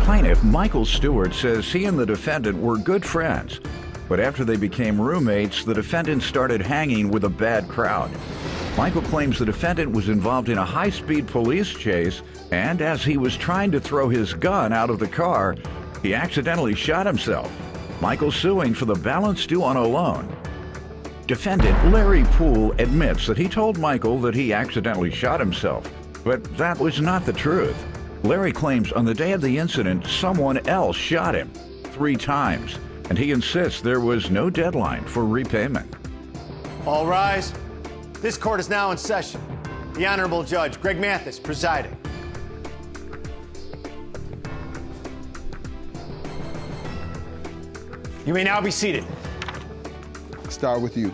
Plaintiff Michael Stewart says he and the defendant were good friends, but after they became roommates, the defendant started hanging with a bad crowd. Michael claims the defendant was involved in a high-speed police chase, and as he was trying to throw his gun out of the car, he accidentally shot himself. Michael suing for the balance due on a loan. Defendant Larry Poole admits that he told Michael that he accidentally shot himself, but that was not the truth. Larry claims on the day of the incident, someone else shot him 3 times, and he insists there was no deadline for repayment. All rise. This court is now in session. The Honorable Judge Greg Mathis presiding. You may now be seated. Start with you.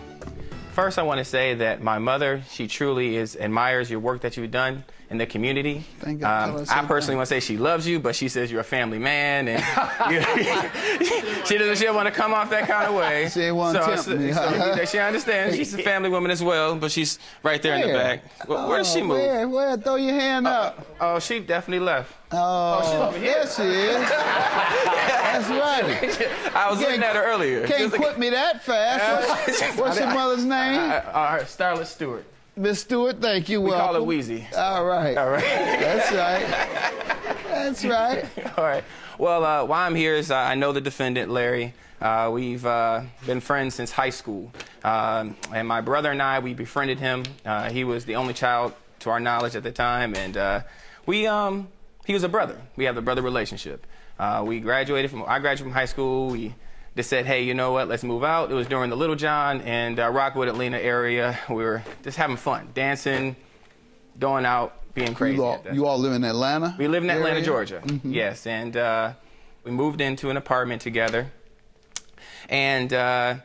First, I want to say that my mother, she truly admires your work that you've done in the community. Thank God. I personally want to say she loves you, but she says you're a family man, and she doesn't want to come off that kind of way. She ain't want to tempt me. She understands. She's a family woman as well, but she's right there in the back. Where does she move? Where? Throw your hand up. Oh, she definitely left. Oh, she's over here. There she is. That's right. I was looking at her earlier. Can't quit me that fast. What's your mother's name? Starlet Stewart. Miss Stewart, thank you. We call her Wheezy. All right. All right. That's right. That's right. All right. Well, why I'm here is I know the defendant, Larry. We've been friends since high school. And my brother and I, we befriended him. He was the only child to our knowledge at the time. And he was a brother. We have a brother relationship. I graduated from high school. We just said, hey, you know what, let's move out. It was during the Little John and Rockwood, Atlanta area. We were just having fun, dancing, going out, being crazy. You all live in Atlanta? We live in Atlanta, Georgia, yes. And we moved into an apartment together. And I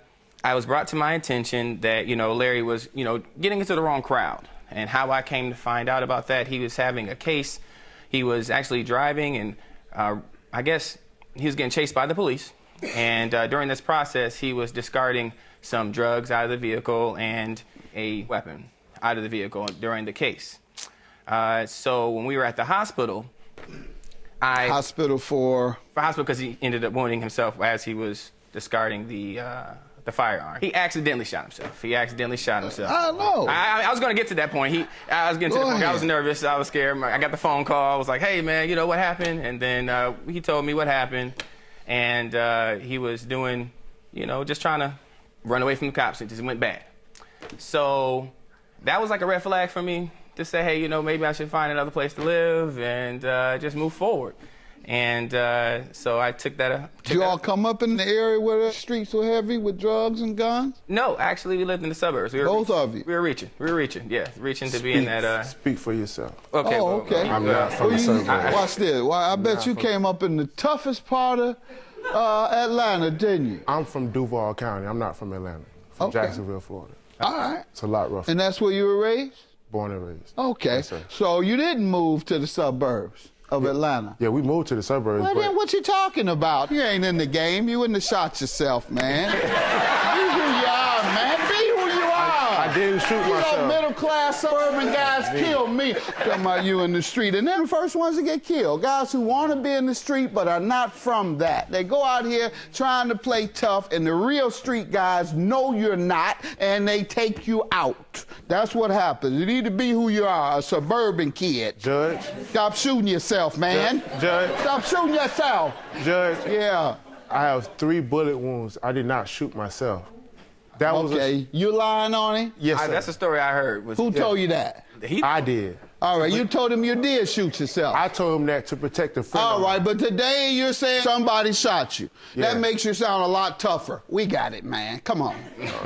was brought to my attention that, Larry was, getting into the wrong crowd. And how I came to find out about that, he was having a case. He was actually driving, and I guess he was getting chased by the police. And during this process, he was discarding some drugs out of the vehicle and a weapon out of the vehicle during the case. So when we were at the hospital, Hospital because he ended up wounding himself as he was discarding the firearm. He accidentally shot himself. I know. I was going to get to that point. I was getting to the point. I was nervous. I was scared. I got the phone call. I was like, hey, man, what happened? And then he told me what happened. And he was doing, just trying to run away from the cops. It just went bad. So that was like a red flag for me to say, hey, maybe I should find another place to live and just move forward. And so I took that. Did you all come up in the area where the streets were heavy with drugs and guns? No, actually, we lived in the suburbs. Both of you? We were reaching, yeah, reaching to be in that. Speak for yourself. Okay. Oh, okay. I'm not from the suburbs. Watch this. Well, I bet you came up in the toughest part of Atlanta, didn't you? I'm from Duval County. I'm not from Atlanta. From Jacksonville, Florida. All right. It's a lot rougher. And that's where you were raised? Born and raised. Okay. Yes, sir. So you didn't move to the suburbs of Atlanta? Yeah, we moved to the suburbs. Well, then what you talking about? You ain't in the game. You wouldn't have shot yourself, man. Be who you are, man. Be who you are. I didn't shoot myself. Middle-class suburban guys kill me. Talking about you in the street. And they're the first ones to get killed. Guys who want to be in the street but are not from that. They go out here trying to play tough, and the real street guys know you're not, and they take you out. That's what happens. You need to be who you are, a suburban kid. Judge. Stop shooting yourself, man. Judge. Stop shooting yourself. Judge. Yeah. I have 3 bullet wounds. I did not shoot myself. That was you lying on him? Yes, sir. That's the story I heard. Who told you that? I did. All right, you told him you did shoot yourself. I told him that to protect a friend. All right, but today you're saying somebody shot you. Yeah. That makes you sound a lot tougher. We got it, man. Come on.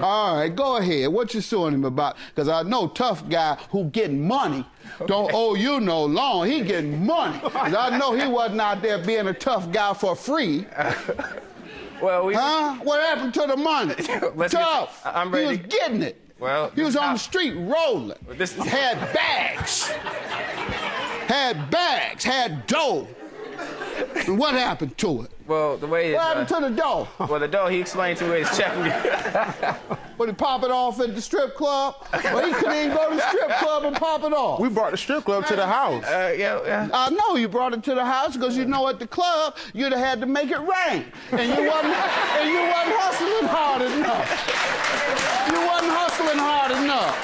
All right, go ahead. What you suing him about? Because I know tough guy who getting money don't owe you no loan. He getting money. 'Cause I know he wasn't out there being a tough guy for free. Well, What happened to the money? Tough. I'm ready. He was getting it. Well, he was on the street rolling. Had bags. Had dough. And what happened to it? Well, the way What happened to the dough? well, the dough, he explained to me is checking. Would he pop it off at the strip club? Well, he couldn't even go to the strip club and pop it off. We brought the strip club to the house. Yeah. I know you brought it to the house because you know at the club you'd have had to make it rain, and you wasn't hustling hard enough. You wasn't hustling hard enough.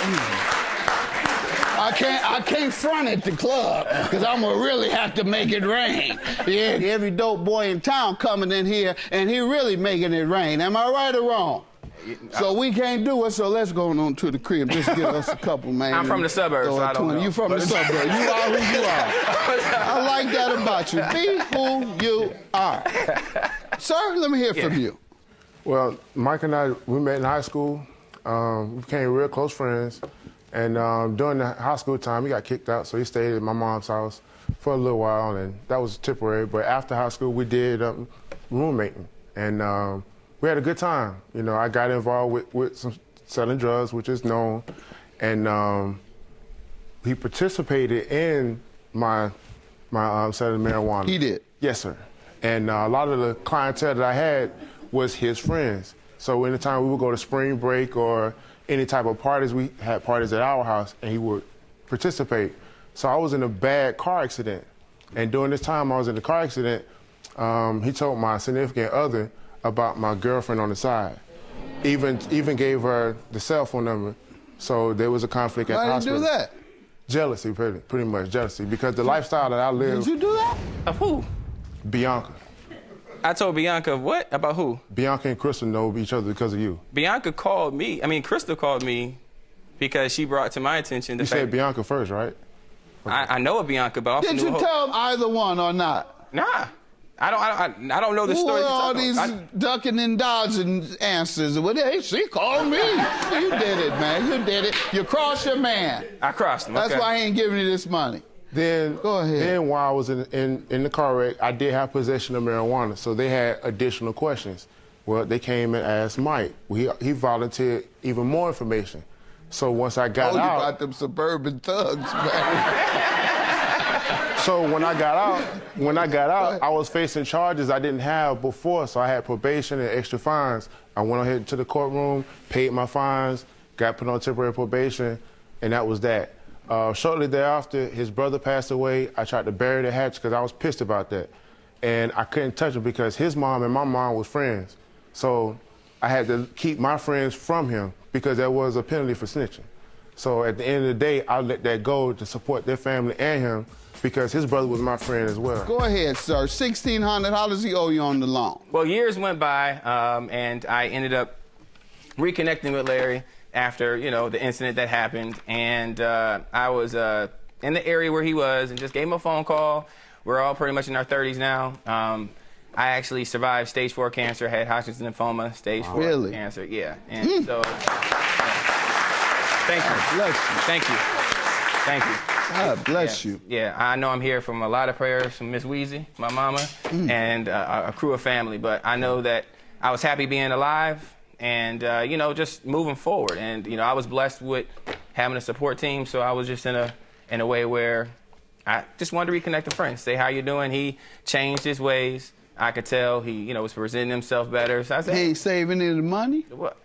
I can't front at the club because I'm gonna really have to make it rain. Yeah, every dope boy in town coming in here and he really making it rain. Am I right or wrong? So we can't do it, so let's go on to the crib. Just give us a couple, man. I'm from the suburbs, so I don't know. You from the suburbs. You are who you are. I like that about you. Be who you are. Sir, let me hear from you. Well, Mike and I, we met in high school. We became real close friends. And during the high school time, he got kicked out, so he stayed at my mom's house for a little while, and that was temporary. But after high school, we did roommating, and we had a good time. You know, I got involved with some selling drugs, which is known, and he participated in my selling marijuana. He did? Yes, sir. And a lot of the clientele that I had was his friends. So anytime we would go to spring break or any type of parties, we had parties at our house, and he would participate. So I was in a bad car accident. And during this time I was in the car accident, he told my significant other about my girlfriend on the side. Even gave her the cell phone number. So there was a conflict at the hospital. Why did you do that? Jealousy, pretty much jealousy. Because the lifestyle that I live. Did you do that? Of who? Bianca. I told Bianca what? About who? Bianca and Crystal know each other because of you. Bianca called me. I mean, Crystal called me because she brought to my attention the You fact. said Bianca first, right? I know of Bianca, but I also Did knew you tell either one or not? Nah. I don't know the Who story. were all these ducking and dodging answers? Well, hey, she called me. You did it, man. You did it. You crossed your man. I crossed him. That's okay. why he ain't giving you this money. Then, Go ahead. Then while I was in the car wreck, I did have possession of marijuana, so they had additional questions. Well, they came and asked Mike. He volunteered even more information. So once I got You out, about them suburban thugs, man. so when I got out, I was facing charges I didn't have before. So I had probation and extra fines. I went ahead to the courtroom, paid my fines, got put on temporary probation, and that was that. Shortly thereafter, his brother passed away. I tried to bury the hatch because I was pissed about that. And I couldn't touch him because his mom and my mom was friends. So I had to keep my friends from him because there was a penalty for snitching. So at the end of the day, I let that go to support their family and him because his brother was my friend as well. Go ahead, sir. $1,600. How does he owe you on the loan? Well, years went by, and I ended up reconnecting with Larry after, the incident that happened. And I was in the area where he was and just gave him a phone call. We're all pretty much in our 30s now. I actually survived stage 4 cancer, had Hodgkin's lymphoma, stage 4 Really? cancer. Yeah. And so, thank you. Bless you. Thank you. Thank you. God bless you. Yeah, I know I'm here from a lot of prayers from Miss Weezy, my mama, and a crew of family. But I know that I was happy being alive and, just moving forward. And, I was blessed with having a support team. So I was just in a way where I just wanted to reconnect with friends, say, how you doing? He changed his ways. I could tell he, was presenting himself better. So I said, He ain't saving any of the money? what?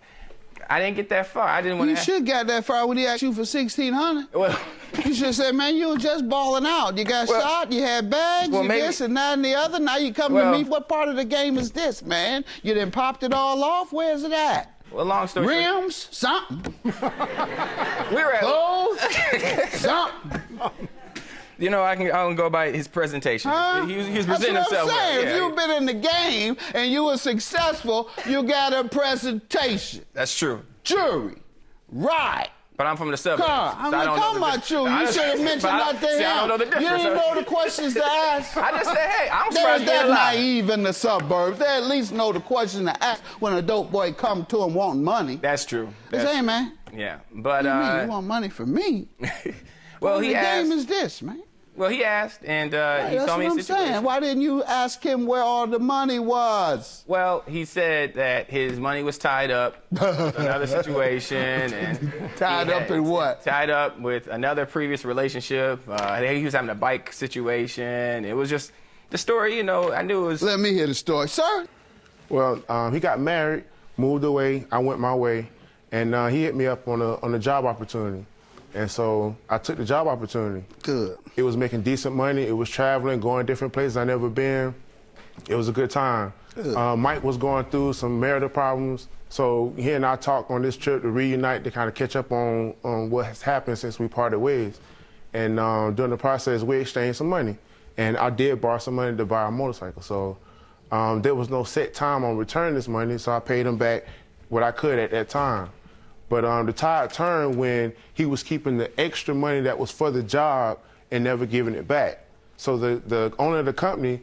I didn't get that far. I didn't want You to. should got that far when he asked you for $1,600. Well, You should have said, man, you were just balling out. You got shot, you had bags, well, you maybe- this and that and the other. Now you come to me. What part of the game is this, man? You done popped it all off? Where's it at? well, long story short, Rims? Something. we were at. Clothes? Something. I can go by his presentation. Huh? He was That's presenting what himself. I'm saying. well. If you've been in the game and you were successful, you got a presentation. That's true. Jury. Right. But I'm from the suburbs. God, I'm not talking about you. You should have mentioned that to him. See, I don't know the difference. You didn't know the questions to ask. I just said, hey, I'm They're surprised that being alive. naive in the suburbs. They at least know the question to ask when a dope boy come to them wanting money. That's true. They say, hey, man, Yeah, but what do you mean? You want money from me? well, What he kind of asked. game is this, man? Well, he asked, and he That's told me what his I'm situation. saying. Why didn't you ask him where all the money was? Well, he said that his money was tied up with another situation, and Tied he up in what? Tied up with another previous relationship. He was having a bike situation. It was just The story, you know, I knew it was... Let me hear the story. Sir? Well, he got married, moved away, I went my way, and he hit me up on a job opportunity. And so I took the job opportunity. Good. It was making decent money. It was traveling, going different places I never been. It was a good time. Mike was going through some marital problems. So he and I talked on this trip to reunite, to kind of catch up on what has happened since we parted ways. And during the process, we exchanged some money. And I did borrow some money to buy a motorcycle. So there was no set time on returning this money, so I paid him back what I could at that time. But the tide turned when he was keeping the extra money that was for the job and never giving it back. So the owner of the company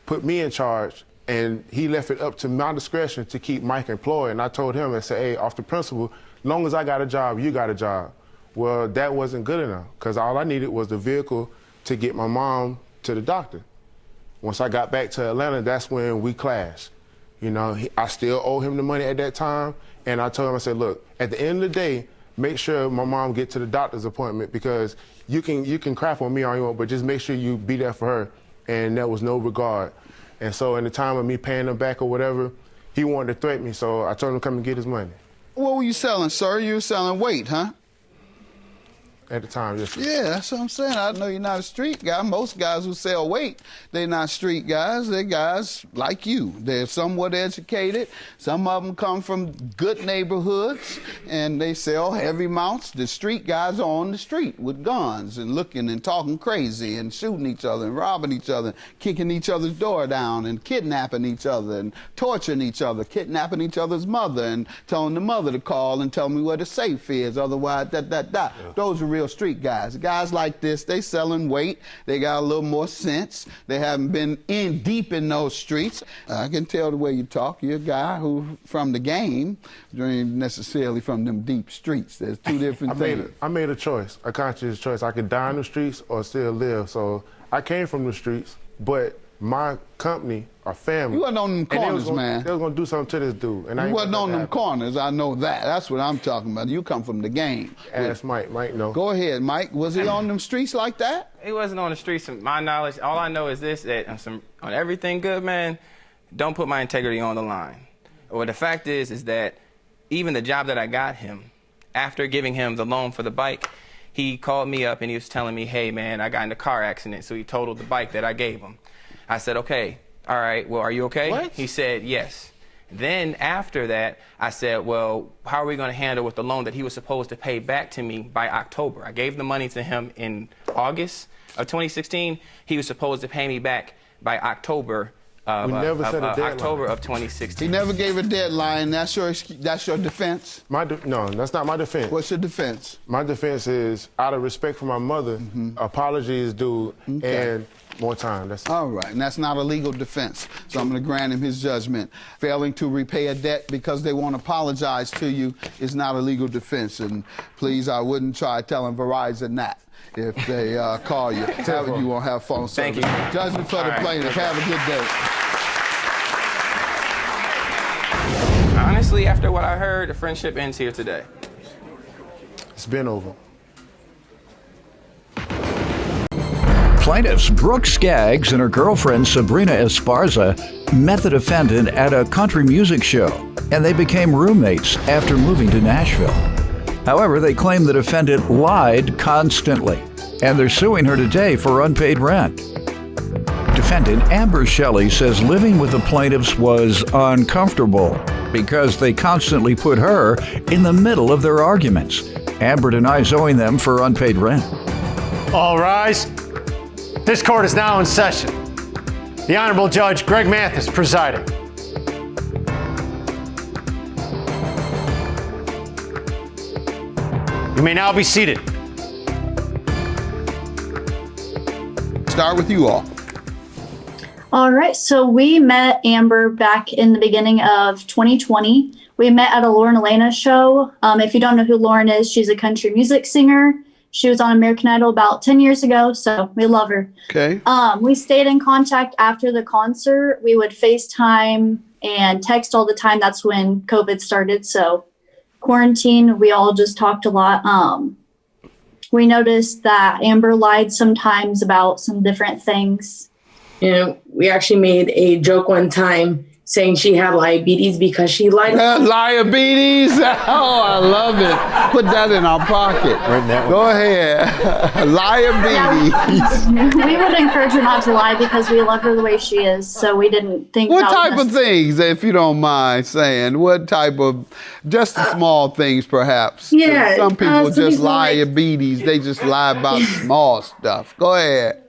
put me in charge, and he left it up to my discretion to keep Mike employed. And I told him, I said, hey, off the principle, as long as I got a job, you got a job. Well, that wasn't good enough, because all I needed was the vehicle to get my mom to the doctor. Once I got back to Atlanta, that's when we clashed. You know, I still owe him the money at that time, and I told him, I said, look, at the end of the day, make sure my mom get to the doctor's appointment, because you can crap on me all you want, but just make sure you be there for her. And there was no regard. And so in the time of me paying him back or whatever, he wanted to threaten me, so I told him to come and get his money. What were you selling, sir? You were selling weight, huh? At the time, yes, sir. Yeah, that's what I'm saying. I know you're not a street guy. Most guys who sell weight, they're not street guys. They're guys like you. They're somewhat educated. Some of them come from good neighborhoods, and they sell heavy mounts. The street guys are on the street with guns and looking and talking crazy and shooting each other and robbing each other, kicking each other's door down and kidnapping each other and torturing each other, kidnapping each other's mother and telling the mother to call and tell me where the safe is. Otherwise, Yeah. Those are real street guys. Guys like this, they selling weight. They got a little more sense. They haven't been in deep in those streets. I can tell the way you talk. You're a guy who from the game, you ain't necessarily from them deep streets. There's two different things. I made a choice, a conscious choice. I could die in the streets or still live. So I came from the streets, but my company, our family. You wasn't on them corners, man. They was gonna do something to this dude. And you wasn't on them corners, I know that. That's what I'm talking about. You come from the game. Ask Mike. Mike, no. Go ahead, Mike. Was he on them streets like that? He wasn't on the streets, from my knowledge. All I know is this, that on everything good, man, don't put my integrity on the line. Well, the fact is that even the job that I got him, after giving him the loan for the bike, he called me up and he was telling me, hey, man, I got in a car accident, so he totaled the bike that I gave him. I said, okay, all right, well, are you okay? What? He said, yes. Then after that, I said, well, how are we going to handle with the loan that he was supposed to pay back to me by October? I gave the money to him in August of 2016. He was supposed to pay me back by October of, October of 2016. He never gave a deadline. That's your defense? No, that's not my defense. What's your defense? My defense is, out of respect for my mother, apology is due, and more time. That's all right, and that's not a legal defense. So I'm going to grant him his judgment. Failing to repay a debt because they won't apologize to you is not a legal defense. And please, I wouldn't try telling Verizon that if they call you. You won't have phone service. Thank you. Judgment for the plaintiff. Have a good day. Honestly, after what I heard, the friendship ends here today. It's been over. Plaintiffs Brooke Skaggs and her girlfriend Sabrina Esparza met the defendant at a country music show, and they became roommates after moving to Nashville. However, they claim the defendant lied constantly, and they're suing her today for unpaid rent. Defendant Amber Shelley says living with the plaintiffs was uncomfortable because they constantly put her in the middle of their arguments. Amber denies owing them for unpaid rent. All rise. This court is now in session. The Honorable Judge Greg Mathis presiding. You may now be seated. Start with you all. All right, so we met Amber back in the beginning of 2020. We met at a Lauren Elena show. If you don't know who Lauren is, she's a country music singer. She was on American Idol about 10 years ago, so we love her. Okay. We stayed in contact after the concert. We would FaceTime and text all the time. That's when COVID started, so quarantine, we all just talked a lot. We noticed that Amber lied sometimes about some different things. And we actually made a joke one time saying she had liabetes because she lied. Liabetes? Oh, I love it. Put that in our pocket. Go ahead. Liabetes. We would encourage her not to lie because we love her the way she is. So we didn't think What that type was of things, if you don't mind saying? What type of, just the small things perhaps? Yeah, Some people just people like- liabetes. They just lie about small stuff. Go ahead.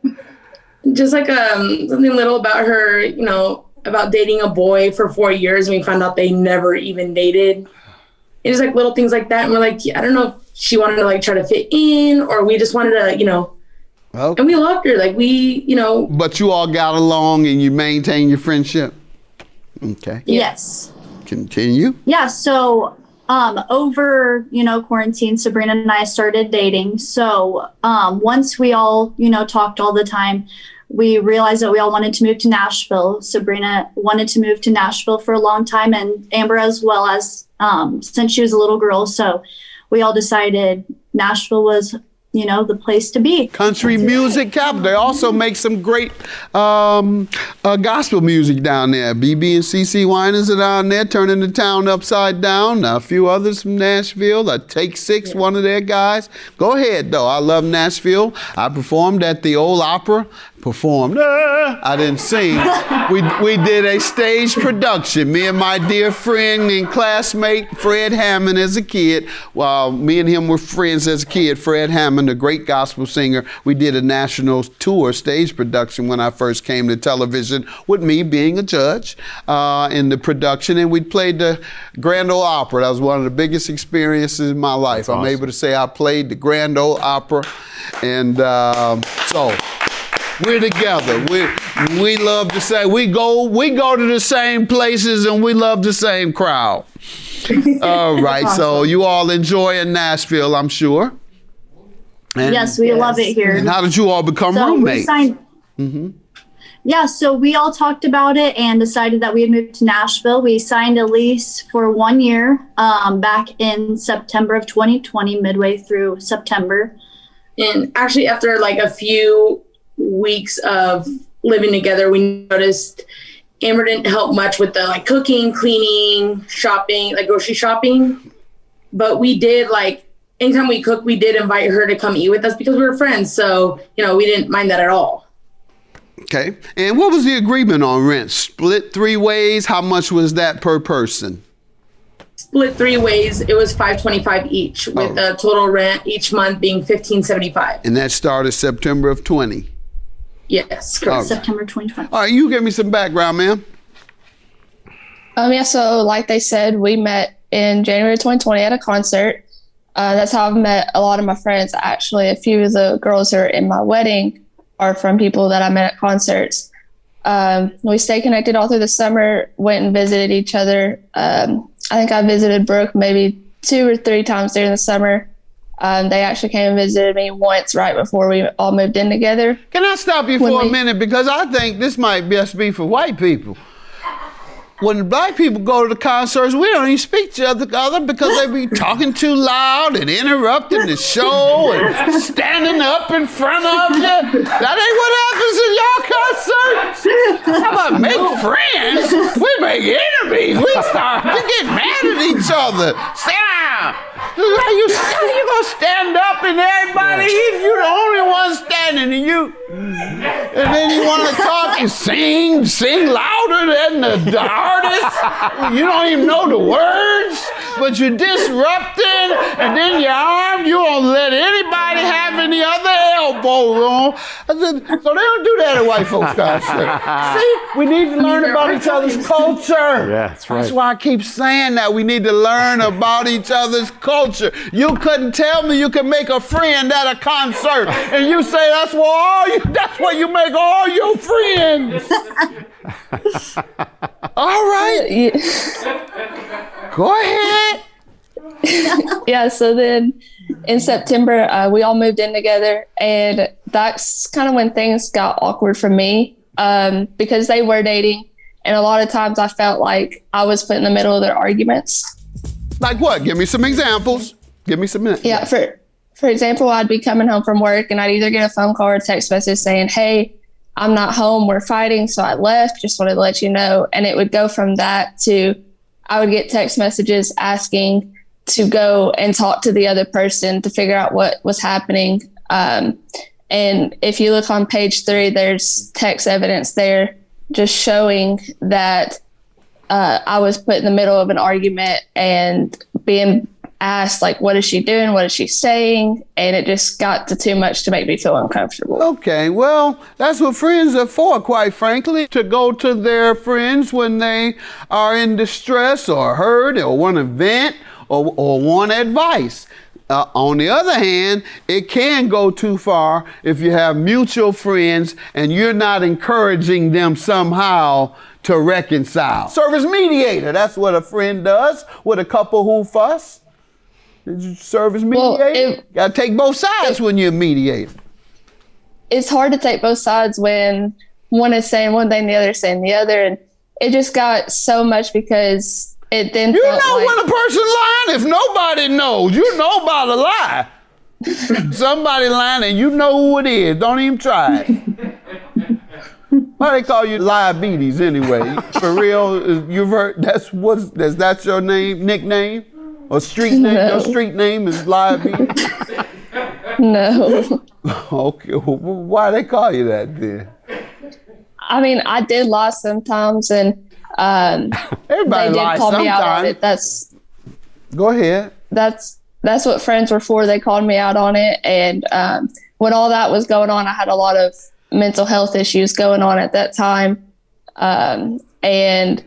Just like something little about her, you know, about dating a boy for 4 years, and we found out they never even dated. It's like little things like that, and we're like, I don't know if she wanted to like try to fit in, or we just wanted to, you know. Okay. And we loved her, like we, you know. But you all got along and you maintained your friendship. Okay. Yes. Continue. Yeah. So over, quarantine, Sabrina and I started dating. So once we all, talked all the time, we realized that we all wanted to move to Nashville. Sabrina wanted to move to Nashville for a long time, and Amber as well, as since she was a little girl. So we all decided Nashville was, the place to be. Country music capital. They also make some great gospel music down there. BB and CC Winans are down there, turning the town upside down. A few others from Nashville. Take Six, one of their guys. Go ahead, though. I love Nashville. I performed at the old opera. I didn't sing. We did a stage production. Me and my dear friend and classmate Fred Hammond as a kid. While me and him were friends as a kid. Fred Hammond, a great gospel singer. We did a national tour stage production when I first came to television, with me being a judge in the production, and we played the Grand Ole Opera. That was one of the biggest experiences in my life. I'm able to say I played the Grand Ole Opera, and so. We're together. We love the same. We go to the same places, and we love the same crowd. All right. Awesome. So you all enjoy in Nashville, I'm sure. And, yes, we love it here. And how did you all become roommates? Yeah, so we all talked about it and decided that we had moved to Nashville. We signed a lease for 1 year back in September of 2020, midway through September. And actually, after like a few weeks of living together, we noticed Amber didn't help much with the like cooking, cleaning, shopping, like grocery shopping. But we did, like, anytime we cooked, we did invite her to come eat with us because we were friends. So, we didn't mind that at all. Okay. And what was the agreement on rent? Split 3 ways? How much was that per person? Split 3 ways. It was $525 each, with the total rent each month being $1,575. And that started September of 20. Yes, correct. Okay. September 2020. All right, you give me some background, ma'am. Yeah, so like they said, we met in January 2020 at a concert. That's how I've met a lot of my friends. Actually, a few of the girls who are in my wedding are from people that I met at concerts. We stayed connected all through the summer, went and visited each other. I think I visited Brooke maybe 2 or 3 times during the summer. They actually came and visited me once right before we all moved in together. Can I stop you for a minute? Because I think this might best be for white people. When black people go to the concerts, we don't even speak to each other because they be talking too loud and interrupting the show and standing up in front of you. That ain't what happens in y'all concerts. How about make friends? We make enemies. We start to get mad at each other. Stand. You gonna stand up and everybody, you the only one standing, and then you want to talk and sing louder than the artist. You don't even know the words, but you're disrupting, and then your arm, you don't let anybody have any other elbow room. So they don't do that at white folks' concert. See, we need to learn about each other's culture. Yeah, that's right. That's why I keep saying that. We need to learn about each other's culture. You couldn't tell me you could make a friend at a concert, and you say that's where you make all your friends. All right. Go ahead. Yeah, so then in September, we all moved in together, and that's kind of when things got awkward for me because they were dating, and a lot of times I felt like I was put in the middle of their arguments. Like what? Give me some examples. Give me some. Yeah, for example, I'd be coming home from work, and I'd either get a phone call or a text message saying, "Hey, I'm not home, we're fighting, so I left, just wanted to let you know. And it would go from that to I would get text messages asking to go and talk to the other person to figure out what was happening. And if you look on page 3, there's text evidence there just showing that I was put in the middle of an argument and being asked, like, what is she doing? What is she saying? And it just got to too much to make me feel uncomfortable. Okay, well, that's what friends are for, quite frankly, to go to their friends when they are in distress or hurt or want to vent or want advice. On the other hand, it can go too far if you have mutual friends and you're not encouraging them somehow to reconcile. Service mediator, that's what a friend does with a couple who fuss. Service mediator? Gotta take both sides when you're a mediator. It's hard to take both sides when one is saying one thing, the other is saying the other. And it just got so much because it then You felt know like, when a person lying if nobody knows. You know about a lie. Somebody lying and you know who it is. Don't even try it. Why they call you Liabetes anyway? For real, you've heard that's your name, nickname? Or street name? No. Your street name is Liabetes? No. Okay, well, why they call you that then? I mean, I did lie sometimes, and Everybody they did lies call me out on sometimes. it. Go ahead. That's what friends were for. They called me out on it, and when all that was going on, I had a lot of mental health issues going on at that time, and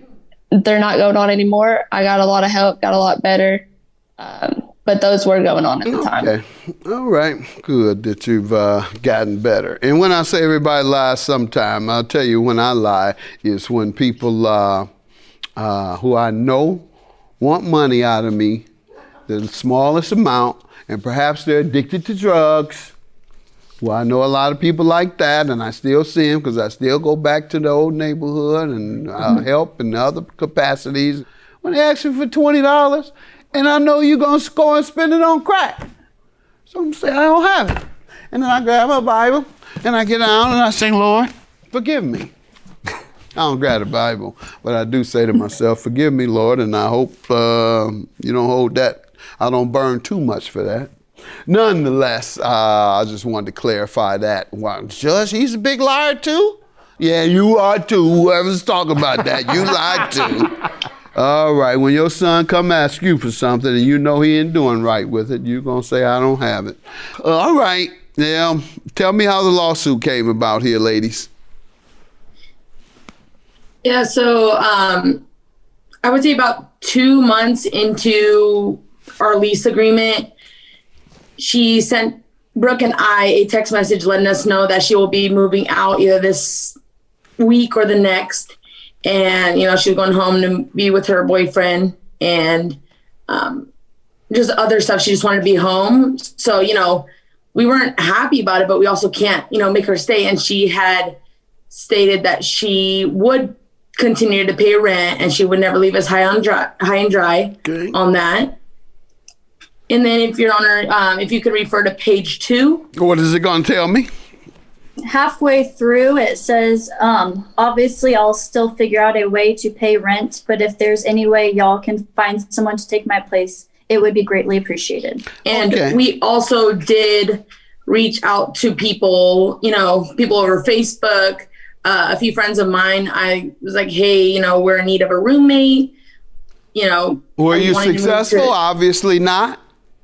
they're not going on anymore. I got a lot of help, got a lot better, but those were going on at the time. Okay, all right, good that you've gotten better. And when I say everybody lies sometime, I'll tell you when I lie is when people who I know want money out of me, the smallest amount, and perhaps they're addicted to drugs. Well, I know a lot of people like that, and I still see them because I still go back to the old neighborhood and help in other capacities. When they ask you for $20, and I know you're going to go and spend it on crack. So I'm going to say, I don't have it. And then I grab my Bible, and I get down, and I say, Lord, forgive me. I don't grab the Bible, but I do say to myself, forgive me, Lord, and I hope you don't hold that. I don't burn too much for that. Nonetheless, I just wanted to clarify that. Well, Judge, he's a big liar too? Yeah, you are too. Whoever's talking about that, you lied too. All right, when your son come ask you for something and you know he ain't doing right with it, you're going to say, I don't have it. All right, now, tell me how the lawsuit came about here, ladies. Yeah, so I would say about 2 months into our lease agreement, she sent Brooke and I a text message letting us know that she will be moving out either this week or the next. And, you know, she was going home to be with her boyfriend and just other stuff. She just wanted to be home. So, you know, we weren't happy about it, but we also can't, you know, make her stay. And she had stated that she would continue to pay rent and she would never leave us high and dry Okay. on that. And then if Your Honor, if you could refer to page 2. What is it going to tell me? Halfway through, it says, obviously, I'll still figure out a way to pay rent, but if there's any way y'all can find someone to take my place, it would be greatly appreciated. And Okay. we also did reach out to people, you know, people over Facebook. A few friends of mine, I was like, hey, you know, we're in need of a roommate. You know. Were you wanting to move successful? Obviously not.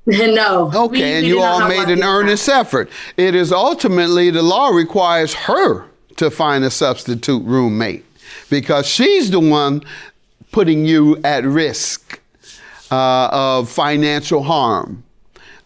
No. Okay, and we you did not all have made luck an with that. earnest effort. It is ultimately, the law requires her to find a substitute roommate because she's the one putting you at risk of financial harm.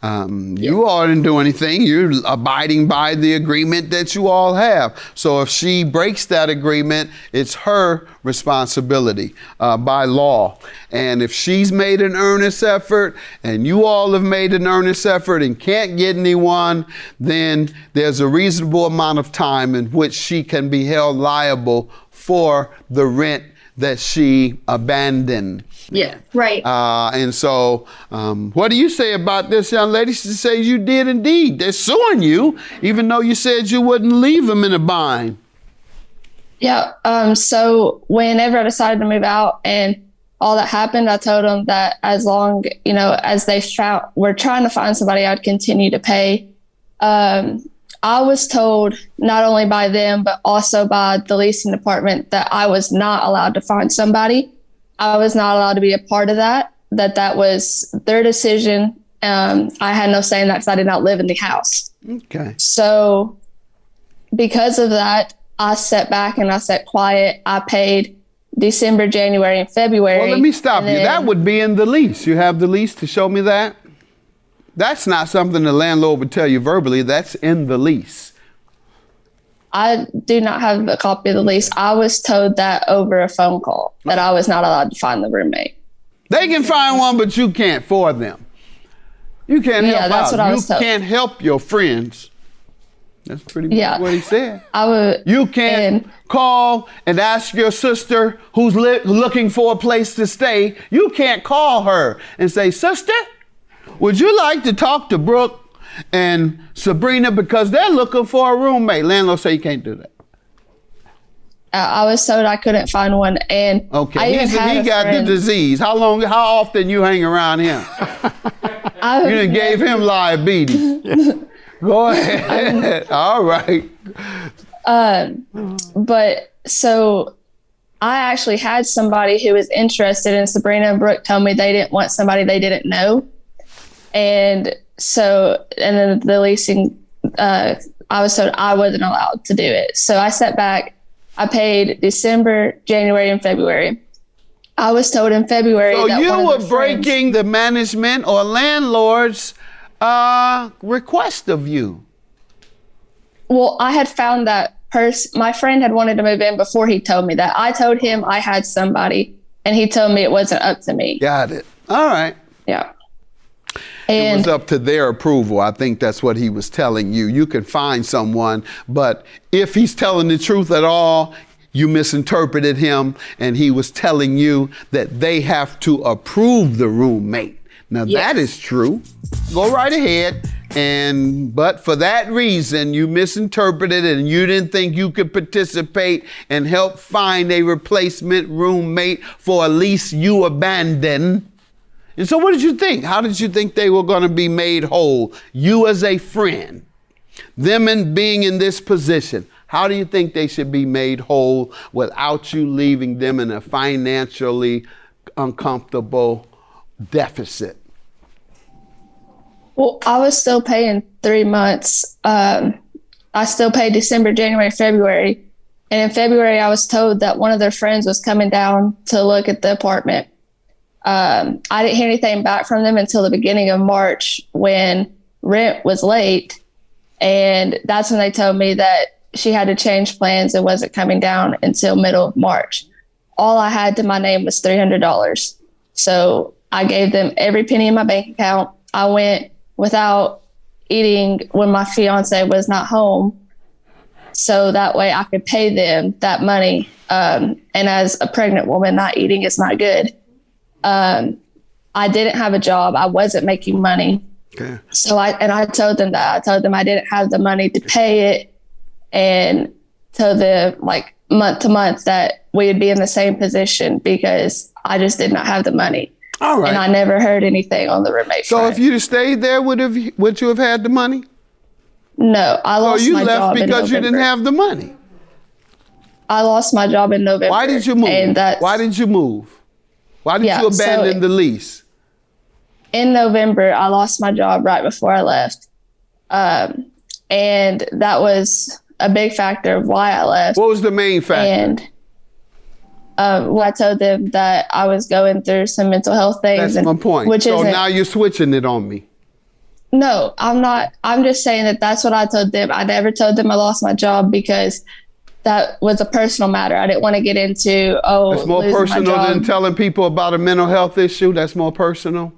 You all didn't do anything. You're abiding by the agreement that you all have. So if she breaks that agreement, it's her responsibility by law. And if she's made an earnest effort and you all have made an earnest effort and can't get anyone, then there's a reasonable amount of time in which she can be held liable for the rent that she abandoned. Yeah. Right. And so, what do you say about this, young lady? She says you did indeed. They're suing you, even though you said you wouldn't leave them in a bind. Yeah. So whenever I decided to move out and all that happened, I told them that as long, as were trying to find somebody, I'd continue to pay. I was told not only by them, but also by the leasing department that I was not allowed to find somebody. I was not allowed to be a part of that was their decision. I had no say in that because I did not live in the house. Okay. So because of that, I sat back and I sat quiet. I paid December, January, and February. Well, let me stop you. That would be in the lease. You have the lease to show me that? That's not something the landlord would tell you verbally. That's in the lease. I do not have a copy of the lease. I was told that over a phone call that I was not allowed to find the roommate. They can find one, but you can't for them. You can't help out. That's what I was told. You can't help your friends. That's pretty much what he said. You can't call and ask your sister who's looking for a place to stay. You can't call her and say, sister, would you like to talk to Brooke and Sabrina because they're looking for a roommate? Landlord say you can't do that. I was told I couldn't find one, and okay, he got the disease. How often you hang around him? You done gave him liabetes. Go ahead. All right. But so I actually had somebody who was interested, and Sabrina and Brooke told me they didn't want somebody they didn't know. And then the leasing, I was told I wasn't allowed to do it. So I sat back. I paid December, January, and February. I was told in February that you were breaking the management or landlord's request of you. Well, I had found that my friend had wanted to move in before he told me that. I told him I had somebody, and he told me it wasn't up to me. Got it. All right. Yeah. It was up to their approval. I think that's what he was telling you. You can find someone, but if he's telling the truth at all, you misinterpreted him, and he was telling you that they have to approve the roommate. Now that is true. Go right ahead. But for that reason, you misinterpreted it and you didn't think you could participate and help find a replacement roommate for a lease you abandoned. And so what did you think? How did you think they were going to be made whole? You as a friend, them and being in this position, how do you think they should be made whole without you leaving them in a financially uncomfortable deficit? Well, I was still paying 3 months. I still paid December, January, February. And in February, I was told that one of their friends was coming down to look at the apartment. I didn't hear anything back from them until the beginning of March when rent was late. And that's when they told me that she had to change plans and wasn't coming down until middle of March. All I had to my name was $300. So I gave them every penny in my bank account. I went without eating when my fiance was not home. So that way I could pay them that money. And as a pregnant woman, not eating is not good. I didn't have a job. I wasn't making money. Okay. So I told them that. I told them I didn't have the money to pay it, and told them like month to month that we would be in the same position because I just did not have the money. All right. And I never heard anything on the roommate So front. if you'd have stayed there, would you have had the money? No, I lost my job in November. So you left because you didn't have the money? I lost my job in November. Why did you move? Why did you move? Why did you abandon the lease? In November, I lost my job right before I left. And that was a big factor of why I left. What was the main factor? And I told them that I was going through some mental health things. That's my point. So now you're switching it on me. No, I'm not. I'm just saying that's what I told them. I never told them I lost my job because that was a personal matter. I didn't want to get into, That's more personal than telling people about a mental health issue. That's more personal.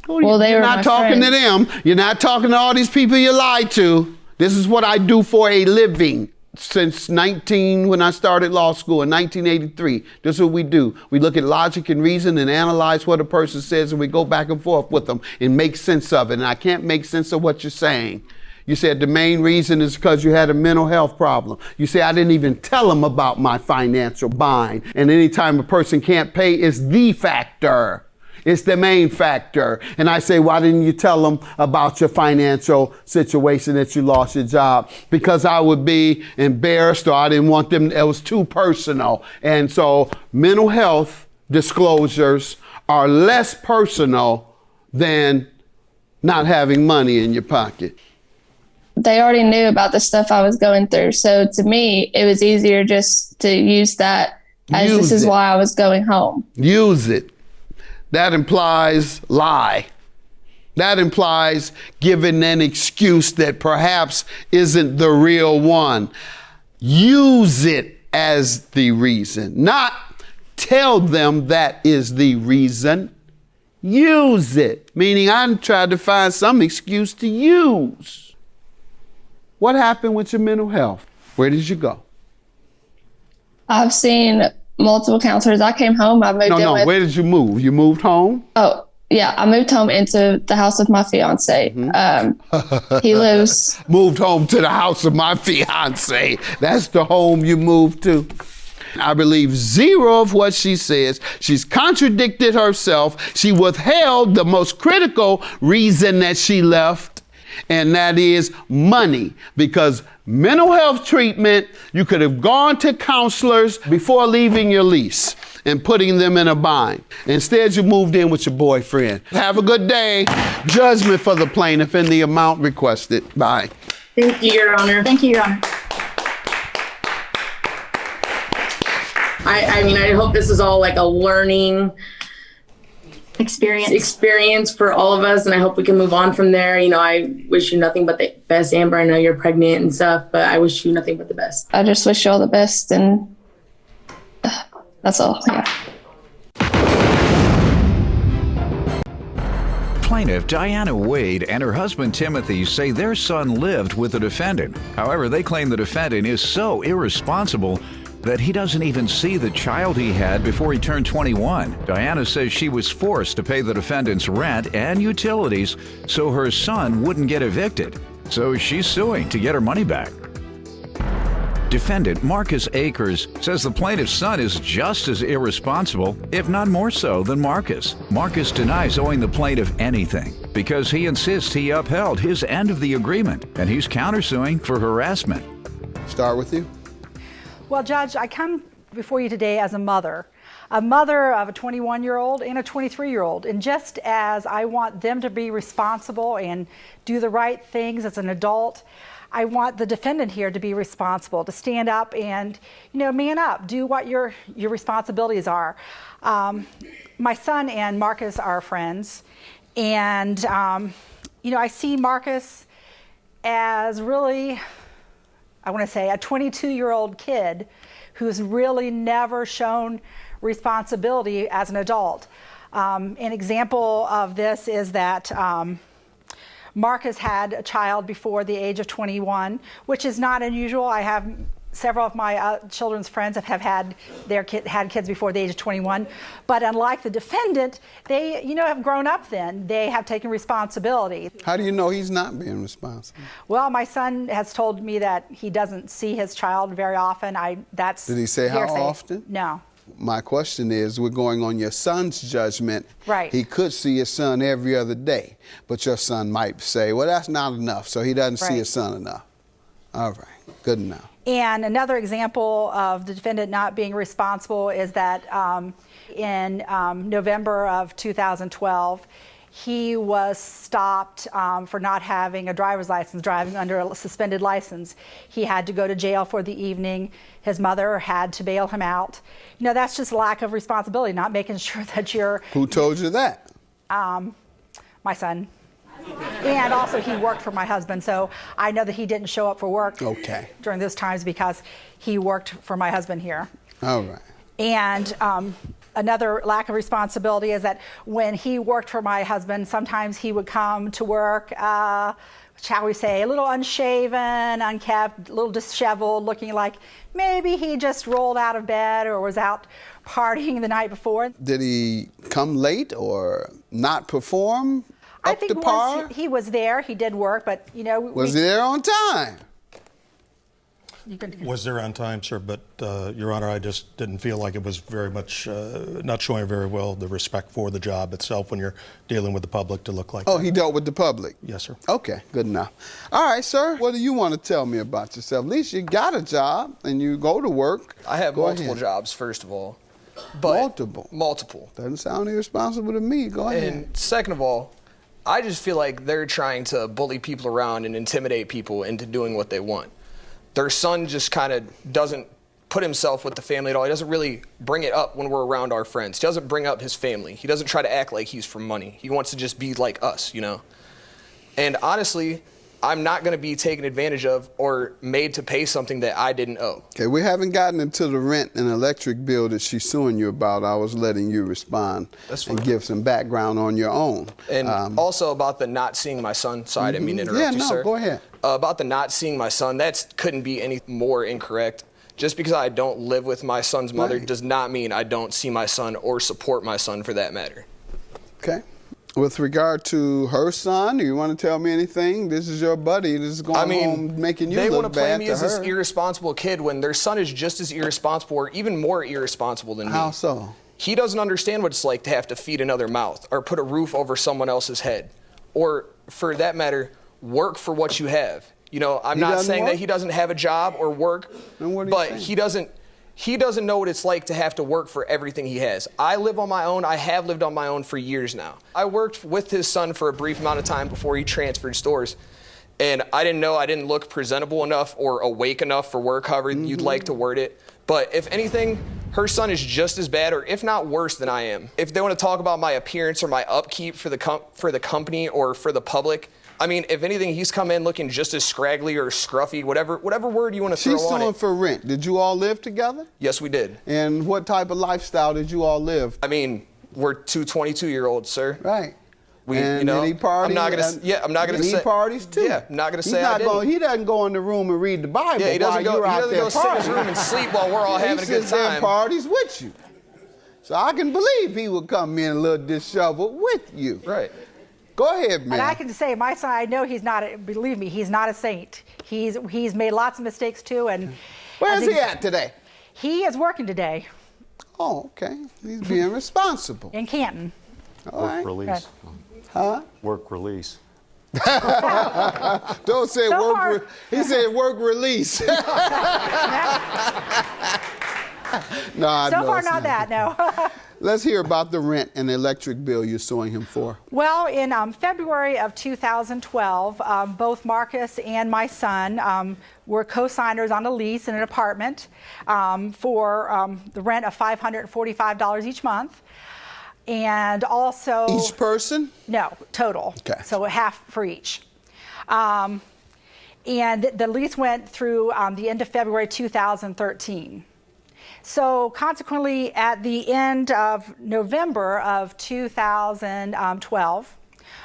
Well, they were You're not talking to them. You're not talking to all these people you lied to. This is what I do for a living since when I started law school in 1983. This is what we do. We look at logic and reason and analyze what a person says, and we go back and forth with them and make sense of it. And I can't make sense of what you're saying. You said the main reason is because you had a mental health problem. You say, I didn't even tell them about my financial bind. And anytime a person can't pay, it's the factor. It's the main factor. And I say, why didn't you tell them about your financial situation that you lost your job? Because I would be embarrassed, or I didn't want them, it was too personal. And so mental health disclosures are less personal than not having money in your pocket. They already knew about the stuff I was going through. So to me, it was easier just to use that as this is why I was going home. Use it. That implies lie. That implies giving an excuse that perhaps isn't the real one. Use it as the reason. Not tell them that is the reason. Use it. Meaning I tried to find some excuse to use. What happened with your mental health? Where did you go? I've seen multiple counselors. I came home. I moved in with... Where did you move? You moved home? Oh, yeah. I moved home into the house of my fiance. He lives... Moved home to the house of my fiance. That's the home you moved to. I believe zero of what she says. She's contradicted herself. She withheld the most critical reason that she left, and that is money. Because mental health treatment, you could have gone to counselors before leaving your lease and putting them in a bind. Instead, you moved in with your boyfriend. Have a good day. Judgment for the plaintiff in the amount requested. Bye. Thank you, Your Honor. Thank you, Your Honor. I mean, I hope this is all like a learning experience for all of us, and I hope we can move on from there. You know, I wish you nothing but the best, Amber. I know you're pregnant and stuff, but I wish you nothing but the best. I just wish you all the best, and that's all. Yeah. Plaintiff Diana Wade and her husband Timothy say their son lived with the defendant. However, they claim the defendant is so irresponsible that he doesn't even see the child he had before he turned 21. Diana says she was forced to pay the defendant's rent and utilities so her son wouldn't get evicted. So she's suing to get her money back. Defendant Marcus Akers says the plaintiff's son is just as irresponsible, if not more so, than Marcus. Marcus denies owing the plaintiff anything because he insists he upheld his end of the agreement, and he's countersuing for harassment. Start with you. Well, Judge, I come before you today as a mother of a 21-year-old and a 23-year-old. And just as I want them to be responsible and do the right things as an adult, I want the defendant here to be responsible, to stand up and, man up, do what your responsibilities are. My son and Marcus are friends, and, I see Marcus as really, I want to say, a 22-year-old kid who's really never shown responsibility as an adult. An example of this is that Marcus had a child before the age of 21, which is not unusual. I have several of my children's friends have had had kids before the age of 21, but unlike the defendant, they have grown up then. They have taken responsibility. How do you know he's not being responsible? Well, my son has told me that he doesn't see his child very often. Did he say how often? No. My question is, we're going on your son's judgment. Right. He could see his son every other day, but your son might say, well, that's not enough, so he doesn't see his son enough. All right, good enough. And another example of the defendant not being responsible is that in November of 2012, he was stopped for not having a driver's license, driving under a suspended license. He had to go to jail for the evening. His mother had to bail him out. That's just lack of responsibility, not making sure that you're... Who told you that? My son. And also he worked for my husband, so I know that he didn't show up for work during those times because he worked for my husband here. All right. And another lack of responsibility is that when he worked for my husband, sometimes he would come to work, shall we say, a little unshaven, unkempt, a little disheveled, looking like maybe he just rolled out of bed or was out partying the night before. Did he come late or not perform? Up to par? Once he was there, he did work, but you know. Was he there on time? Was there on time, sir, but Your Honor, I just didn't feel like it was very much, not showing very well the respect for the job itself when you're dealing with the public to look like Oh, that. he dealt with the public? Yes, sir. Okay, good enough. All right, sir, what do you want to tell me about yourself? At least you got a job and you go to work. I have Go multiple ahead. jobs, first of all. But Multiple? Multiple. Doesn't sound irresponsible to me. Go ahead. And second of all, I just feel like they're trying to bully people around and intimidate people into doing what they want. Their son just kind of doesn't put himself with the family at all. He doesn't really bring it up when we're around our friends. He doesn't bring up his family. He doesn't try to act like he's from money. He wants to just be like us, you know? And honestly, I'm not going to be taken advantage of or made to pay something that I didn't owe. Okay, we haven't gotten into the rent and electric bill that she's suing you about. I was letting you respond and give some background on your own. And also about the not seeing my son. Sorry, I didn't mean to interrupt you, sir. Go ahead. About the not seeing my son, that couldn't be any more incorrect. Just because I don't live with my son's mother does not mean I don't see my son or support my son for that matter. Okay. With regard to her son, do you want to tell me anything? This is your buddy. This is going home making you they look want to play bad me to as her. this irresponsible kid when their son is just as irresponsible or even more irresponsible than me. How so? He doesn't understand what it's like to have to feed another mouth or put a roof over someone else's head. Or, for that matter, work for what you have. You know, I'm not saying that he doesn't have a job or work, but he doesn't know what it's like to have to work for everything he has. I live on my own. I have lived on my own for years now. I worked with his son for a brief amount of time before he transferred stores, and I didn't know I didn't look presentable enough or awake enough for work, however you'd like to word it. But if anything, her son is just as bad, or if not worse than I am. If they want to talk about my appearance or my upkeep for the company or for the public, I mean, if anything, he's come in looking just as scraggly or scruffy, whatever word you want to throw on it. She's suing for rent. Did you all live together? Yes, we did. And what type of lifestyle did you all live? I mean, we're two 22-year-olds, sir. Right. We, and you know, he parties. I'm not gonna say. He parties too. Yeah, I'm not gonna say I didn't. He doesn't go in the room and read the Bible. Yeah, he doesn't while you're out there go sit in his room and sleep while we're all having a good He sits there and time. parties with you. So I can believe he would come in a little disheveled with you. Right. Go ahead, man. And I can say, my son, I know he's not, believe me, he's not a saint. He's made lots of mistakes too. And where's he at today? He is working today. Oh, okay. He's being responsible. In Canton. All right. Release. Right. Huh? Work release. Don't say So work. far- He said work release. No, I So know far, it's not that, no. Let's hear about the rent and electric bill you're suing him for. Well, in February of 2012, both Marcus and my son were co-signers on a lease in an apartment for the rent of $545 each month. And also... Each person? No, total. Okay. So half for each. And the lease went through the end of February 2013. So consequently, at the end of November of 2012,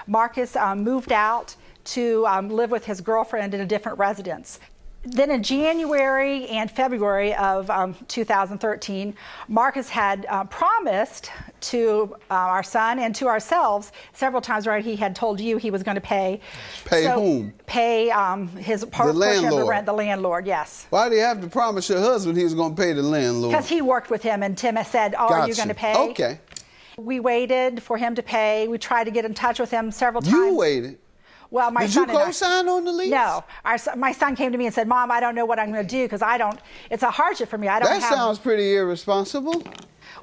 Marcus moved out to live with his girlfriend in a different residence. Then in January and February of 2013, Marcus had promised to our son and to ourselves several times, right? He had told you he was going to pay. Pay whom? Pay his portion of the rent, the landlord, yes. Why do you have to promise your husband he was going to pay the landlord? Because he worked with him, and Tim had said, "Oh, are you going to pay?" Okay. We waited for him to pay. We tried to get in touch with him several times. You waited? Well, my Did son you co-sign on the lease? No. My son came to me and said, "Mom, I don't know what I'm going to do because it's a hardship for me. I don't That have." sounds pretty irresponsible.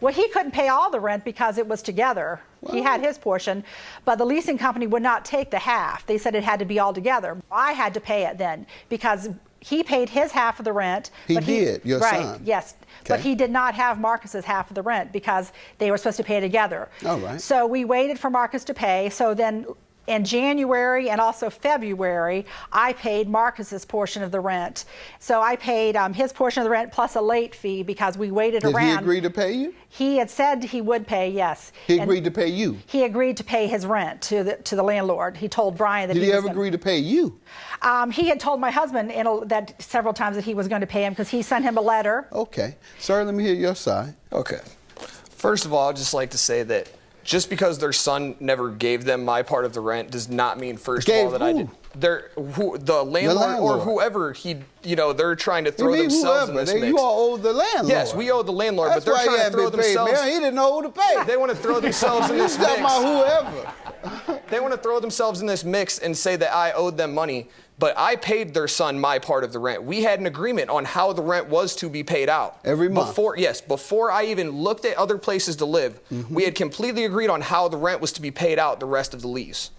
Well, he couldn't pay all the rent because it was together. He had his portion, but the leasing company would not take the half. They said it had to be all together. I had to pay it then because he paid his half of the rent. Your son? Right, yes. Okay. But he did not have Marcus's half of the rent because they were supposed to pay together. All right. So we waited for Marcus to pay. So then in January and also February, I paid Marcus's portion of the rent. So I paid his portion of the rent plus a late fee because we waited around. Did he agree to pay you? He had said he would pay, yes. He agreed to pay you? He agreed to pay his rent to the landlord. He told Brian that Did he ever agree to pay you? He had told my husband that several times that he was going to pay him because he sent him a letter. Okay. Sir, let me hear your side. Okay. First of all, I'd just like to say that just because their son never gave them my part of the rent does not mean, first of all, that I did. The landlord or whoever they're trying to throw themselves in this mix. You all owe the landlord. Yes, we owe the landlord, That's but they're trying to throw themselves. Man, he didn't know who to pay. They want to throw themselves in this mix. He's talking about whoever. They want to throw themselves in this mix and say that I owed them money, but I paid their son my part of the rent. We had an agreement on how the rent was to be paid out. Every month? Before I even looked at other places to live, we had completely agreed on how the rent was to be paid out the rest of the lease.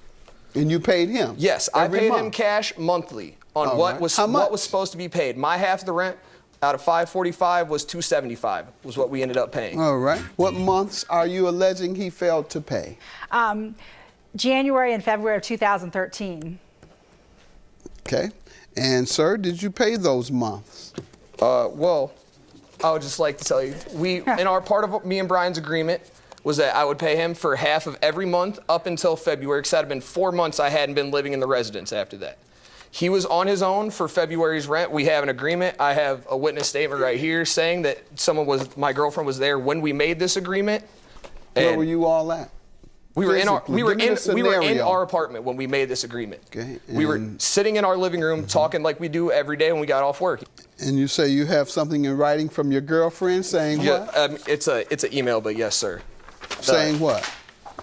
And you paid him? Yes, I paid him cash monthly on what was supposed to be paid. My half of the rent out of $545 was $275 was what we ended up paying. All right. What months are you alleging he failed to pay? January and February of 2013. Okay. And sir, did you pay those months? Well, I would just like to tell you, in our part of me and Brian's agreement was that I would pay him for half of every month up until February, because that had been 4 months I hadn't been living in the residence after that. He was on his own for February's rent. We have an agreement. I have a witness statement right here saying that my girlfriend was there when we made this agreement. Where were you all at? We were in our apartment when we made this agreement. Okay. We were sitting in our living room talking like we do every day when we got off work. And you say you have something in writing from your girlfriend saying what? It's an email, but yes, sir. Saying what?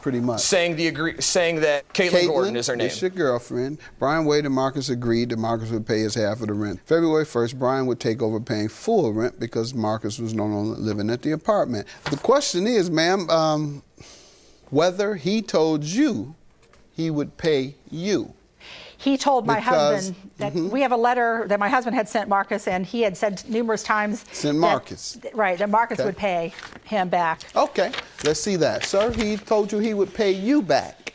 Pretty much. Saying that Caitlin Gordon is her name. It's your girlfriend. Brian Wade and Marcus agreed that Marcus would pay his half of the rent. February 1st, Brian would take over paying full rent because Marcus was no longer living at the apartment. The question is, ma'am, whether he told you he would pay you. He told my husband that we have a letter that my husband had sent Marcus, and he had said numerous times that Marcus would pay him back. Okay, let's see that. Sir, he told you he would pay you back.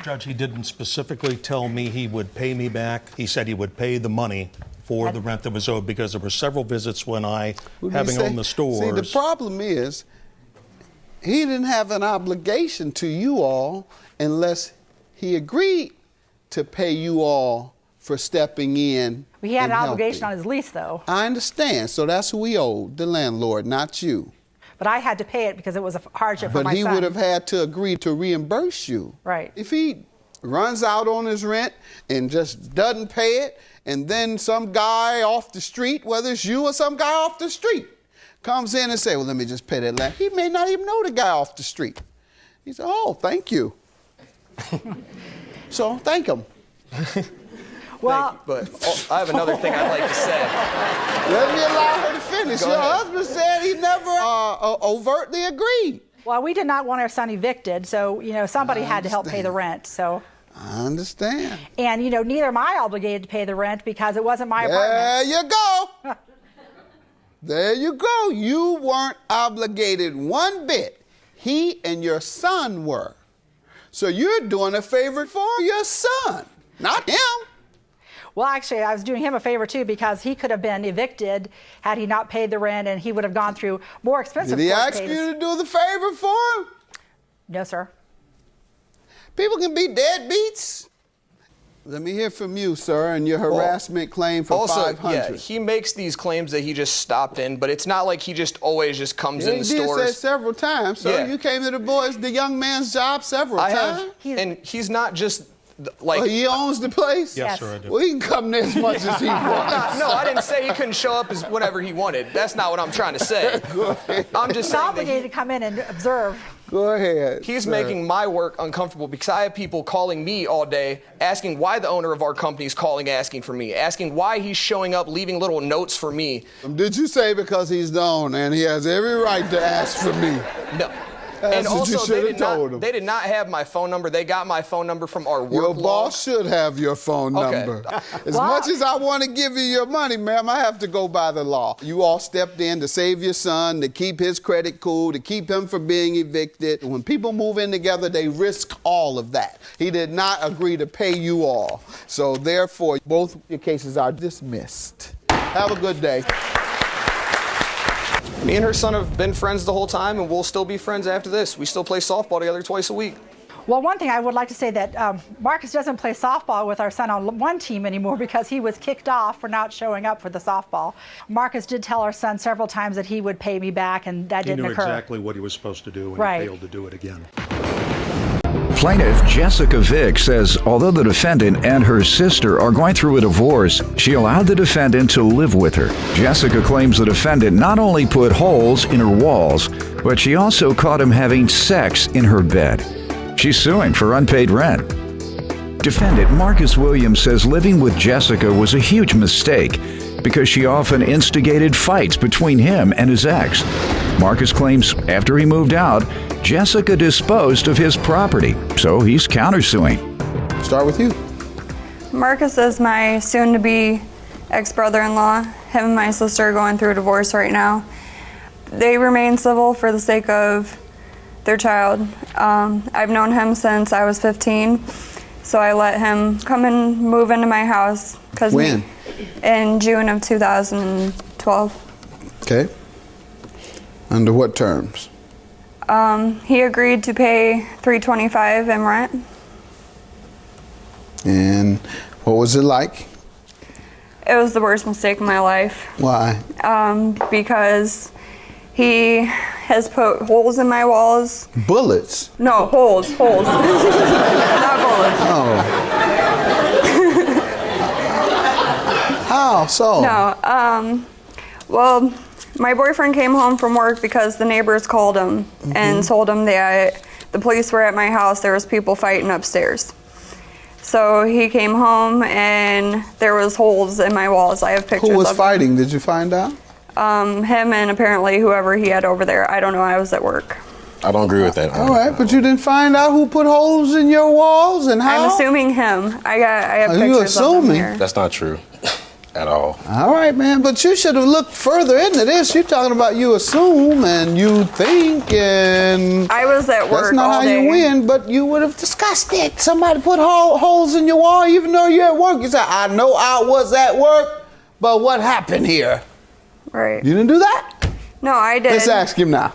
Judge, he didn't specifically tell me he would pay me back. He said he would pay the money for the rent that was owed, because there were several visits when having owned the stores. See, the problem is he didn't have an obligation to you all unless he agreed to pay you all for stepping in. He had an obligation on his lease, though. I understand. So that's who he owed, the landlord, not you. But I had to pay it because it was a hardship for my son. But he would have had to agree to reimburse you. Right. If he runs out on his rent and just doesn't pay it, and then some guy off the street, whether it's you or some guy off the street, comes in and say, well, let me just pay that land. He may not even know the guy off the street. He said, oh, thank you. So thank him. Well, but I have another thing I'd like to say. Let me allow her to finish. Your husband said he never overtly agreed. Well, we did not want our son evicted, so somebody had to help pay the rent. So I understand. And neither am I obligated to pay the rent because it wasn't my apartment. There you go. There you go. You weren't obligated one bit. He and your son were. So you're doing a favor for your son, not him. Well, actually, I was doing him a favor, too, because he could have been evicted had he not paid the rent, and he would have gone through more expensive Did he court ask cases. you to do the favor for him? No, sir. People can be deadbeats. Let me hear from you, sir, and your harassment claim for $500. Yeah, he makes these claims that he just stopped in, but it's not like he just always just comes in the stores. He did say several times, sir. Yeah. You came to the young man's job several times. And he's not just like... he owns the place? Yes, sir, I do. Well, he can come there as much as he wants. No, I didn't say he couldn't show up as whenever he wanted. That's not what I'm trying to say. I'm just saying obligated to come in and observe. Go ahead. He's making my work uncomfortable because I have people calling me all day asking why the owner of our company is calling asking for me, asking why he's showing up, leaving little notes for me. Did you say because he's the owner and he has every right to ask for me? No. That's and what also, you told him. They did not have my phone number. They got my phone number from our work Your log. boss should have your phone number. As much as I want to give you your money, ma'am, I have to go by the law. You all stepped in to save your son, to keep his credit cool, to keep him from being evicted. When people move in together, they risk all of that. He did not agree to pay you all. So therefore, both your cases are dismissed. Have a good day. Me and her son have been friends the whole time, and we'll still be friends after this. We still play softball together twice a week. Well, one thing I would like to say that Marcus doesn't play softball with our son on one team anymore because he was kicked off for not showing up for the softball. Marcus did tell our son several times that he would pay me back, and that didn't occur. He knew exactly what he was supposed to do, and right. he failed to do it again. Plaintiff Jessica Vick says although the defendant and her sister are going through a divorce, she allowed the defendant to live with her. Jessica claims the defendant not only put holes in her walls, but she also caught him having sex in her bed. She's suing for unpaid rent. Defendant Marcus Williams says living with Jessica was a huge mistake because she often instigated fights between him and his ex. Marcus claims after he moved out, Jessica disposed of his property, so he's countersuing. Start with you. Marcus is my soon-to-be ex-brother-in-law. Him and my sister are going through a divorce right now. They remain civil for the sake of their child. I've known him since I was 15, so I let him come and move into my house. When? In June of 2012. Okay. Under what terms? He agreed to pay $325 in rent. And what was it like? It was the worst mistake of my life. Why? Because he has put holes in my walls. Bullets? No, holes. Not bullets. Oh. How so? No, well, my boyfriend came home from work because the neighbors called him and told him that the police were at my house. There was people fighting upstairs. So he came home and there was holes in my walls. I have pictures. Who was of fighting? Did you find out? Him and apparently whoever he had over there. I don't know. I was at work. I don't agree with that. All right, but you didn't find out who put holes in your walls and how? I'm assuming him. I have Are pictures you of him assuming? here. That's not true at all. All right, man, but you should have looked further into this. You're talking about you assume and you think, and I was at work that's not all how day. you win, but you would have discussed it. Somebody put holes in your wall even though you're at work. You said, I know I was at work, but what happened here? Right. You didn't do that? No, I did. Let's ask him now.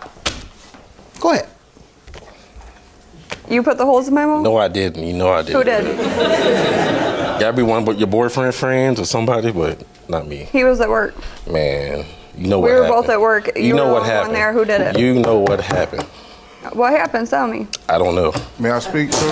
Go ahead. You put the holes in my wall? No, I didn't. You know I didn't. Who did? Gotta be one but your boyfriend friends or somebody, but not me. He was at work. Man, you know what We were happened. both at work. You know were what the one happened. there. Who did it? You know what happened. What happened? Tell me. I don't know. May I speak, sir?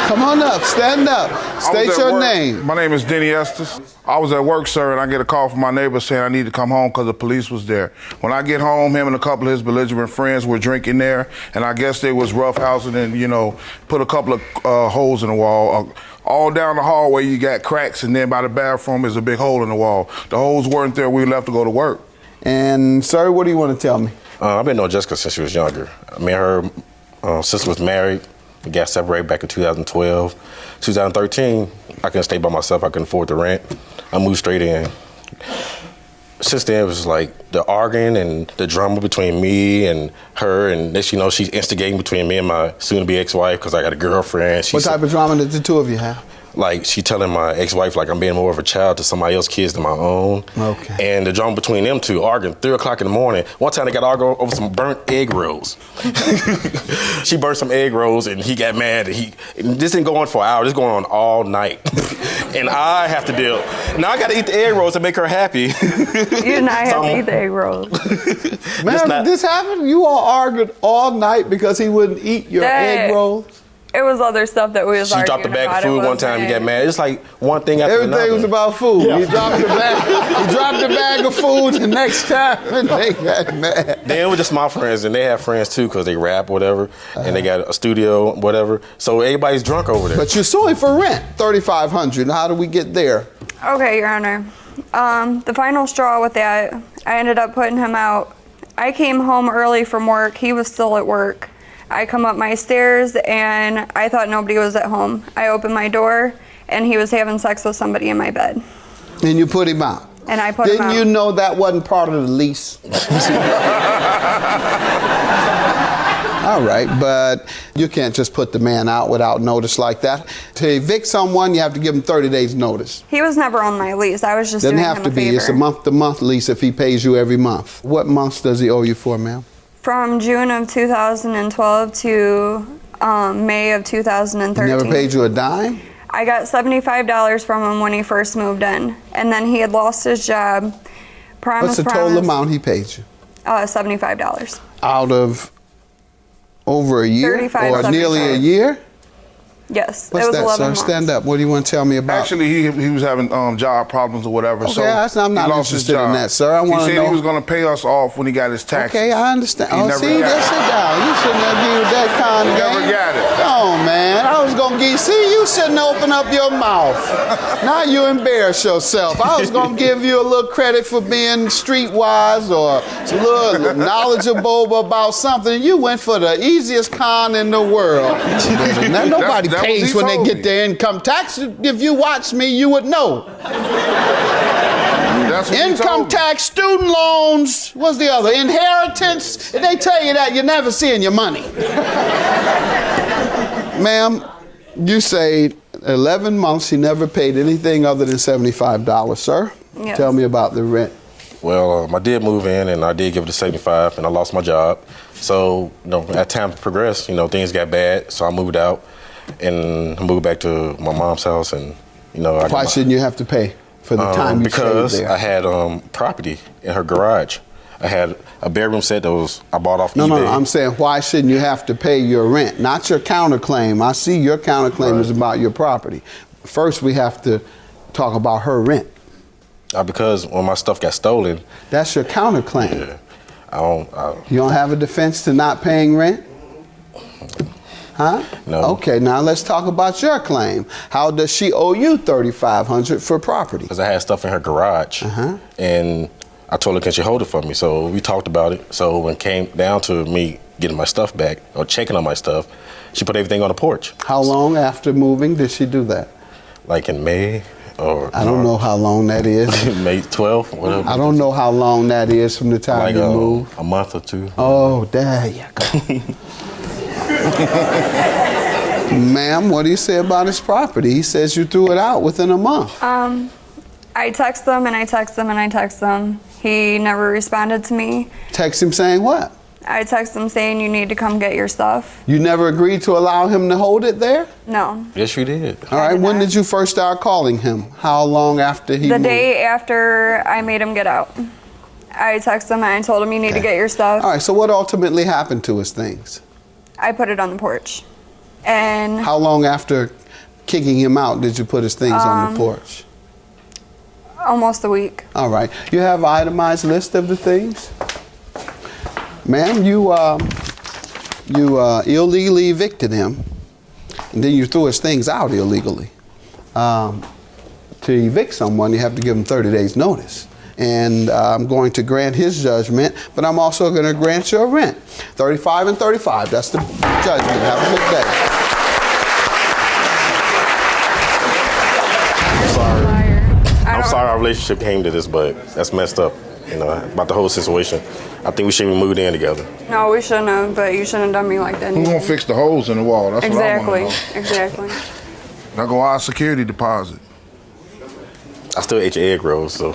Come on up, stand up. State your name. My name is Denny Estes. I was at work, sir, and I get a call from my neighbor saying I need to come home because the police was there. When I get home, him and a couple of his belligerent friends were drinking there, and I guess they was roughhousing and, you know, put a couple of holes in the wall. All down the hallway, you got cracks, and then by the bathroom is a big hole in the wall. The holes weren't there. We left to go to work. And, sir, what do you want to tell me? I've been knowing Jessica since she was younger. Me and her sister was married. We got separated back in 2012. 2013, I couldn't stay by myself. I couldn't afford the rent. I moved straight in. Since then, it was like the arguing and the drama between me and her, and next you know, she's instigating between me and my soon-to-be ex-wife because I got a girlfriend. What type of drama did the two of you have? Like, she telling my ex-wife, like, I'm being more of a child to somebody else's kids than my own. Okay. And the drama between them two, arguing 3 o'clock in the morning. One time they got argued over some burnt egg rolls. She burnt some egg rolls and he got mad. And this didn't go on for an hour. This going on all night. And I have to deal. Now I got to eat the egg rolls to make her happy. You and I have to eat the egg rolls. Man, did this happen? You all argued all night because he wouldn't eat your egg rolls? It was other stuff that we was She dropped a bag of food one time. He got mad. It's like one thing after another. Everything was about food. Yeah. He dropped the bag of food the next time, and they got mad. They were just my friends, and they have friends too because they rap, whatever, and they got a studio, whatever. So everybody's drunk over there. But you're suing for rent, $3,500. How do we get there? Okay, Your Honor. The final straw with that, I ended up putting him out. I came home early from work. He was still at work. I come up my stairs and I thought nobody was at home. I opened my door and he was having sex with somebody in my bed. And you put him out? And I put him out. Didn't you know that wasn't part of the lease? All right, but you can't just put the man out without notice like that. To evict someone, you have to give him 30 days notice. He was never on my lease. I was just Doesn't doing have him to a be. favor. It's a month-to-month lease if he pays you every month. What months does he owe you for, ma'am? From June of 2012 to May of 2013. He never paid you a dime? I got $75 from him when he first moved in, and then he had lost his job. What's the total amount he paid you? $75. Out of over a year? 35, or nearly a year? Yes, What's it was that, 11 sir? months. Stand up. What do you want to tell me about? Actually, he was having job problems or whatever. Okay, so I'm not he lost his interested job. in that, sir. I want to know. He said he was going to pay us off when he got his taxes. Okay, I understand. He Oh, never see, got that's it. it down. You shouldn't have given that kind of Never game. got it. Oh, man. I was going to give see, you shouldn't open up your mouth. Now you embarrass yourself. I was going to give you a little credit for being streetwise or a little knowledgeable about something. You went for the easiest con in the world. Now, nobody That was pays he when they told get me. their income tax. If you watch me, you would know. That's what he Income told me. tax, student loans, what's the other? Inheritance. If they tell you that, you're never seeing your money. Ma'am, you say 11 months he never paid anything other than $75, sir. Yes. Tell me about the rent. Well, I did move in, and I did give it the 75, and I lost my job. So, as time progressed, things got bad, so I moved out. And I moved back to my mom's house, and Why shouldn't you have to pay for the time you because stayed there? I had property in her garage. I had a bedroom set that I bought off eBay. No, I'm saying why shouldn't you have to pay your rent, not your counterclaim. I see your counterclaim is about your property. First, we have to talk about her rent. Because when my stuff got stolen. That's your counterclaim. Yeah, You don't have a defense to not paying rent? Huh? No. Okay, now let's talk about your claim. How does she owe you $3,500 for property? Because I had stuff in her garage, and I told her, can she hold it for me? So we talked about it. So when it came down to me getting my stuff back or checking on my stuff, she put everything on the porch. How long after moving did she do that? Like in May or I don't know how long that is. May 12th, whatever. I don't know how long that is from the time Like you moved. a month or two. Oh, there you go. Ma'am, what do you say about his property? He says you threw it out within a month. I text them and I text them and I text them. He never responded to me. Text him saying what? I text him saying you need to come get your stuff. You never agreed to allow him to hold it there? No. Yes, you did. All right, when did you first start calling him? How long after he The moved? day after I made him get out. I texted him and I told him you need to get your stuff. All right, so what ultimately happened to his things? I put it on the porch. And How long after kicking him out did you put his things on the porch? almost a week. All right. You have an itemized list of the things? Ma'am, you illegally evicted him, and then you threw his things out illegally. To evict someone, you have to give them 30 days notice. And I'm going to grant his judgment, but I'm also going to grant your rent. 35 and 35, that's the judgment. Have a good day. I'm sorry our relationship came to this, but that's messed up, about the whole situation. I think we should have moved in together. No, we shouldn't have, but you shouldn't have done me like that. Who's gonna fix the holes in the wall? That's what I want to know. Exactly. Now go our security deposit. I still ate your egg rolls, so.